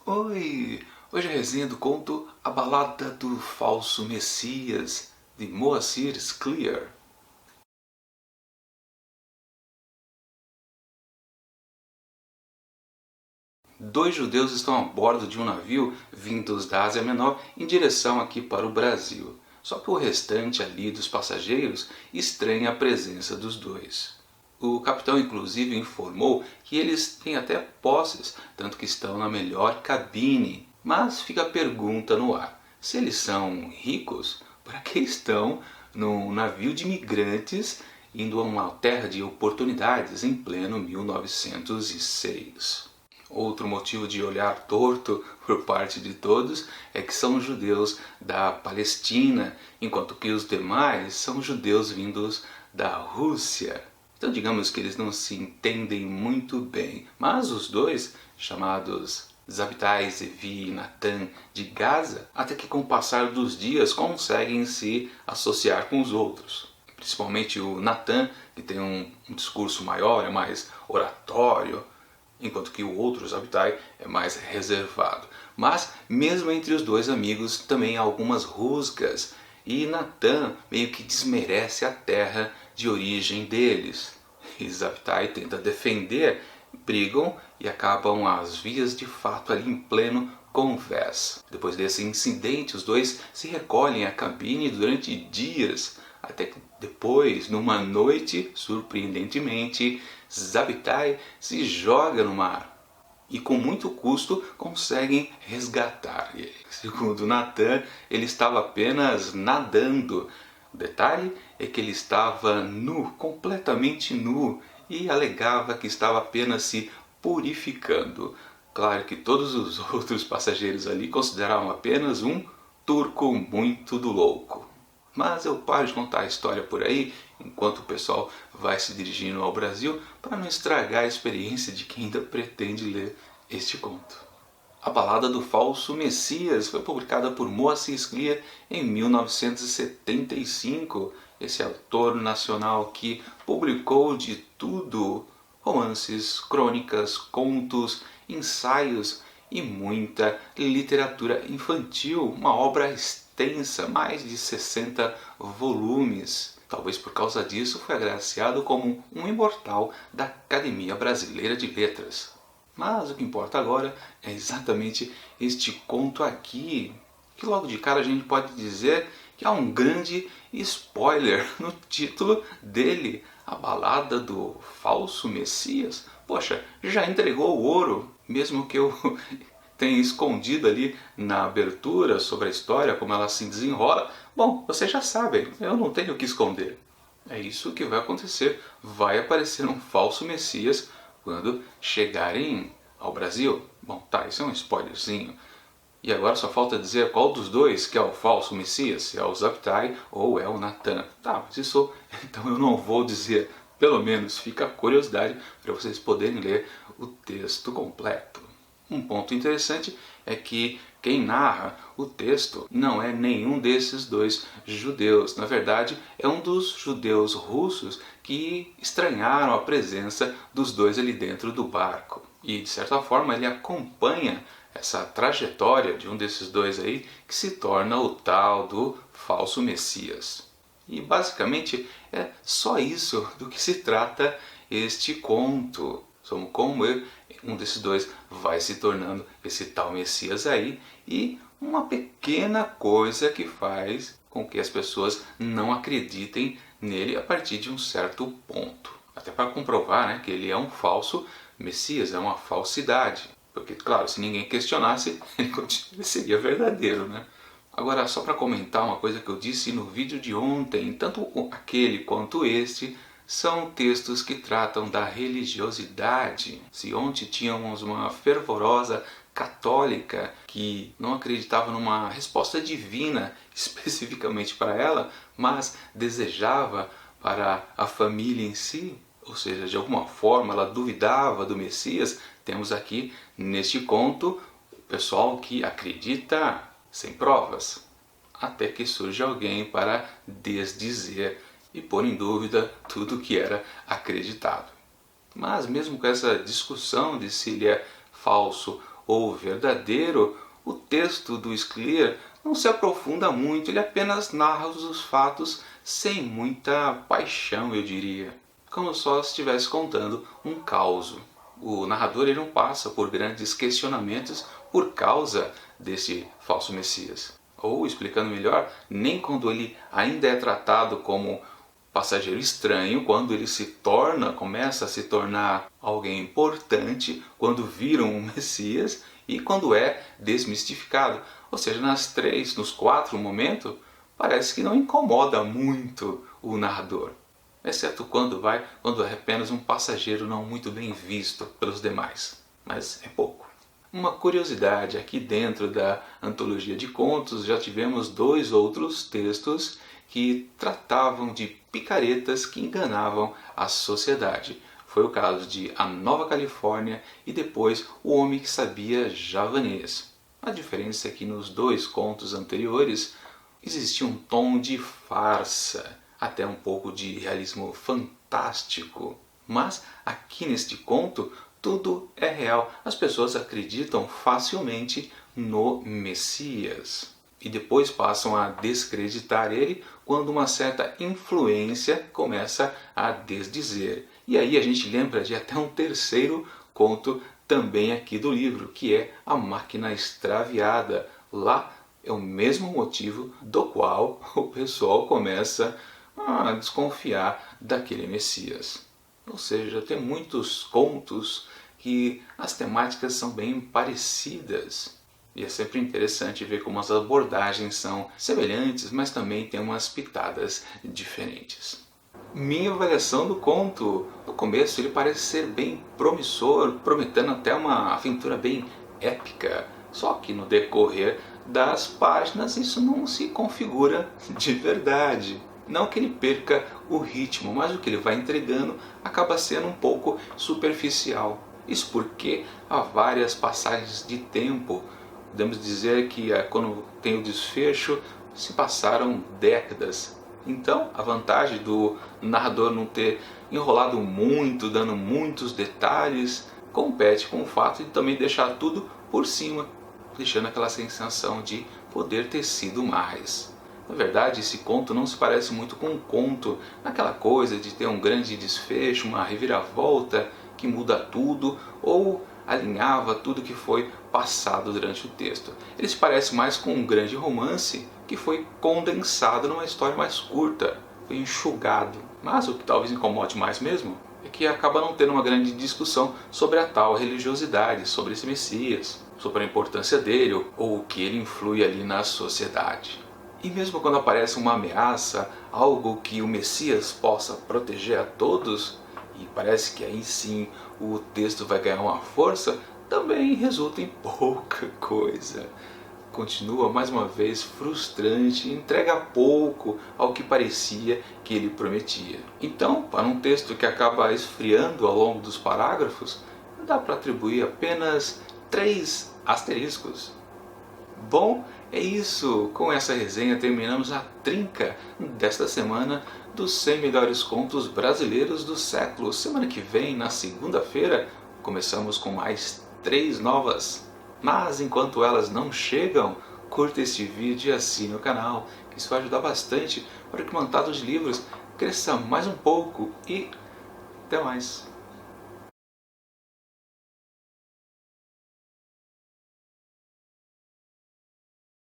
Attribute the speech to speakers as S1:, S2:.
S1: Oi! Hoje a resenha do conto A Balada do Falso Messias, de Moacir Scliar. Dois judeus estão a bordo de um navio vindos da Ásia Menor em direção aqui para o Brasil. Só que o restante ali dos passageiros estranha a presença dos dois. O capitão inclusive informou que eles têm até posses, tanto que estão na melhor cabine. Mas fica a pergunta no ar: se eles são ricos, para que estão num navio de imigrantes indo a uma terra de oportunidades em pleno 1906? Outro motivo de olhar torto por parte de todos é que são judeus da Palestina, enquanto que os demais são judeus vindos da Rússia. Então digamos que eles não se entendem muito bem, mas os dois, chamados Zabtai, Zevi e Natan de Gaza, até que com o passar dos dias conseguem se associar com os outros. Principalmente o Natan, que tem um discurso maior, é mais oratório, enquanto que o outro, Zabtai, é mais reservado. Mas mesmo entre os dois amigos também há algumas rusgas, e Natan meio que desmerece a terra de origem deles. E Zabtai tenta defender, brigam e acabam às vias de fato ali em pleno convés. Depois desse incidente, os dois se recolhem à cabine durante dias, até que depois, numa noite, surpreendentemente, Zabtai se joga no mar e com muito custo conseguem resgatar ele. Segundo Natan, ele estava apenas nadando. O detalhe é que ele estava nu, completamente nu, e alegava que estava apenas se purificando. Claro que todos os outros passageiros ali consideravam apenas um turco muito do louco. Mas eu paro de contar a história por aí, enquanto o pessoal vai se dirigindo ao Brasil, para não estragar a experiência de quem ainda pretende ler este conto. A Balada do Falso Messias foi publicada por Moacir Scliar em 1975. Esse autor nacional que publicou de tudo: romances, crônicas, contos, ensaios e muita literatura infantil, uma obra extensa, mais de 60 volumes. Talvez por causa disso foi agraciado como um imortal da Academia Brasileira de Letras. Mas o que importa agora é exatamente este conto aqui, que logo de cara a gente pode dizer que há um grande spoiler no título dele, A Balada do Falso Messias. Poxa, já entregou o ouro, mesmo que eu tenha escondido ali na abertura sobre a história, como ela se desenrola. Bom, vocês já sabem, eu não tenho o que esconder. É isso que vai acontecer, vai aparecer um falso Messias quando chegarem ao Brasil. Bom, tá, isso é um spoilerzinho. E agora só falta dizer qual dos dois que é o falso Messias, se é o Zabtai ou é o Natan. Tá, mas isso então eu não vou dizer. Pelo menos fica a curiosidade para vocês poderem ler o texto completo. Um ponto interessante é que quem narra o texto não é nenhum desses dois judeus. Na verdade, é um dos judeus russos que estranharam a presença dos dois ali dentro do barco. E, de certa forma, ele acompanha essa trajetória de um desses dois aí que se torna o tal do falso Messias. E, basicamente, é só isso do que se trata este conto. Como um desses dois vai se tornando esse tal Messias aí, e uma pequena coisa que faz com que as pessoas não acreditem nele a partir de um certo ponto. Até para comprovar, né, que ele é um falso Messias, é uma falsidade. Porque, claro, se ninguém questionasse, ele seria verdadeiro, né? Agora, só para comentar uma coisa que eu disse no vídeo de ontem, tanto aquele quanto este são textos que tratam da religiosidade. Se ontem tínhamos uma fervorosa católica que não acreditava numa resposta divina especificamente para ela, mas desejava para a família em si, ou seja, de alguma forma ela duvidava do Messias, temos aqui neste conto o pessoal que acredita sem provas, até que surge alguém para desdizer e pôr em dúvida tudo que era acreditado. Mas mesmo com essa discussão de se ele é falso ou verdadeiro, o texto do Scliar não se aprofunda muito, ele apenas narra os fatos sem muita paixão, eu diria, como só se estivesse contando um caos. O narrador ele não passa por grandes questionamentos por causa desse falso Messias. Ou, explicando melhor, nem quando ele ainda é tratado como passageiro estranho, quando ele começa a se tornar alguém importante, quando vira um Messias e quando é desmistificado. Ou seja, nos 4 momentos, parece que não incomoda muito o narrador. Exceto quando é apenas um passageiro não muito bem visto pelos demais. Mas é pouco. Uma curiosidade, aqui dentro da antologia de contos já tivemos 2 outros textos que tratavam de picaretas que enganavam a sociedade. Foi o caso de A Nova Califórnia e depois O Homem que Sabia Javanês. A diferença é que nos 2 contos anteriores existia um tom de farsa, até um pouco de realismo fantástico. Mas aqui neste conto tudo é real. As pessoas acreditam facilmente no Messias e depois passam a descreditar ele quando uma certa influência começa a desdizer. E aí a gente lembra de até um terceiro conto também aqui do livro, que é A Máquina Extraviada. Lá é o mesmo motivo do qual o pessoal começa a desconfiar daquele Messias. Ou seja, tem muitos contos que as temáticas são bem parecidas. E é sempre interessante ver como as abordagens são semelhantes, mas também tem umas pitadas diferentes. Minha avaliação do conto, no começo ele parece ser bem promissor, prometendo até uma aventura bem épica. Só que no decorrer das páginas isso não se configura de verdade. Não que ele perca o ritmo, mas o que ele vai entregando acaba sendo um pouco superficial. Isso porque há várias passagens de tempo. Podemos dizer que quando tem o desfecho se passaram décadas. Então a vantagem do narrador não ter enrolado muito, dando muitos detalhes, compete com o fato de também deixar tudo por cima, deixando aquela sensação de poder ter sido mais. Na verdade, esse conto não se parece muito com um conto, naquela coisa de ter um grande desfecho, uma reviravolta que muda tudo ou alinhava tudo que foi passado durante o texto. Ele se parece mais com um grande romance que foi condensado numa história mais curta, foi enxugado. Mas o que talvez incomode mais mesmo é que acaba não tendo uma grande discussão sobre a tal religiosidade, sobre esse Messias, sobre a importância dele ou o que ele influi ali na sociedade. E mesmo quando aparece uma ameaça, algo que o Messias possa proteger a todos, e parece que aí sim o texto vai ganhar uma força, também resulta em pouca coisa. Continua mais uma vez frustrante, entrega pouco ao que parecia que ele prometia. Então, para um texto que acaba esfriando ao longo dos parágrafos, dá para atribuir apenas 3 asteriscos. Bom, é isso. Com essa resenha terminamos a trinca desta semana dos 100 melhores contos brasileiros do século. Semana que vem, na segunda-feira, começamos com mais 3 novas. Mas enquanto elas não chegam, curta este vídeo e assine o canal, que isso vai ajudar bastante para que o Mandados de Livros cresça mais um pouco. E até mais!